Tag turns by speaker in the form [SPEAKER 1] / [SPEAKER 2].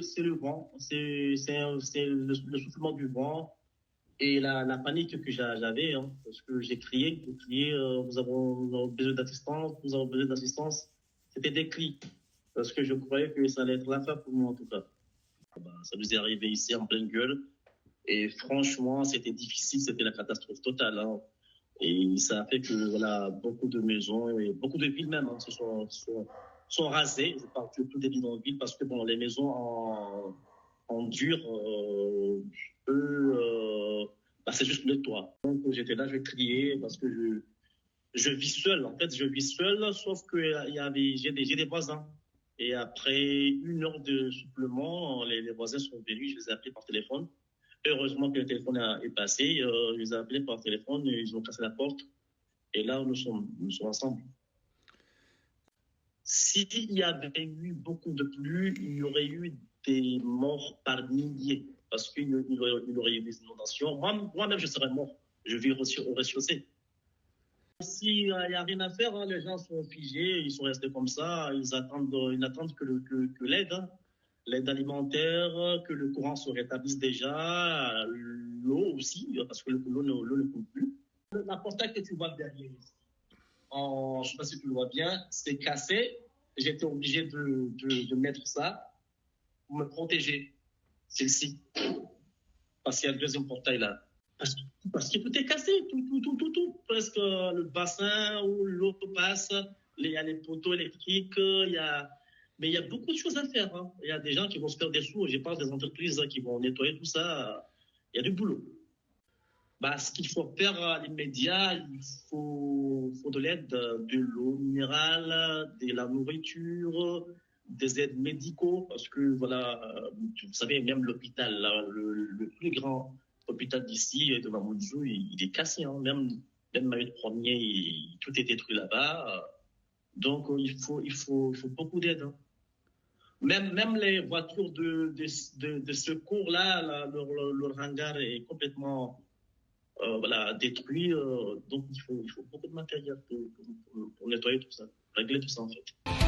[SPEAKER 1] c'est le vent, c'est le soufflement du vent et la panique que j'avais, hein, parce que j'ai crié, nous avons besoin d'assistance, nous avons besoin d'assistance. C'était des cris, parce que je croyais que ça allait être la fin pour moi en tout cas. Ben, ça nous est arrivé ici en pleine gueule. Et franchement, c'était difficile, c'était la catastrophe totale, hein. Et ça a fait que voilà, beaucoup de maisons et beaucoup de villes même, hein, sont rasées. Je parle surtout des bidonvilles parce que bon, les maisons en dur, bah, c'est juste le toit. Donc j'étais là, je criais parce que je vis seul. En fait, je vis seul, sauf que j'ai des voisins. Et après 1 heure de supplément, les voisins sont venus, je les ai appelés par téléphone. Heureusement que le téléphone est passé. Je les ai appelés par téléphone, ils ont cassé la porte. Et là, nous sommes ensemble. S'il y avait eu beaucoup de pluie, il y aurait eu des morts par milliers. Parce il aurait eu des inondations. Moi-même, je serais mort. Je vis au rez-de-chaussée. S'il n'y a rien à faire, hein, les gens sont figés, ils sont restés comme ça. Ils n'attendent que l'aide, hein, l'aide alimentaire, que le courant se rétablisse déjà, l'eau aussi, parce que l'eau ne coule plus. La portail que tu vois derrière ici, je ne sais pas si tu le vois bien, c'est cassé. J'étais obligé de mettre ça pour me protéger. Celle-ci. Parce qu'il y a le deuxième portail là. Parce que tout est cassé, tout. Presque le bassin où l'eau passe, il y a les poteaux électriques, mais il y a beaucoup de choses à faire, hein. Il y a des gens qui vont se faire des sous. Je parle des entreprises qui vont nettoyer tout ça. Il y a du boulot. Bah, ce qu'il faut faire à l'immédiat, faut de l'aide, de l'eau minérale, de la nourriture, des aides médicaux, parce que voilà, vous savez, même l'hôpital, là, le plus grand hôpital d'ici, de Mamoudzou, il est cassé, hein. Même Mayotte premier, tout est détruit là-bas. Donc, il faut beaucoup d'aide, hein. Même les voitures de secours, là, leur hangar est complètement voilà, détruit. Donc, il faut beaucoup de matériel pour nettoyer tout ça, régler tout ça, en fait.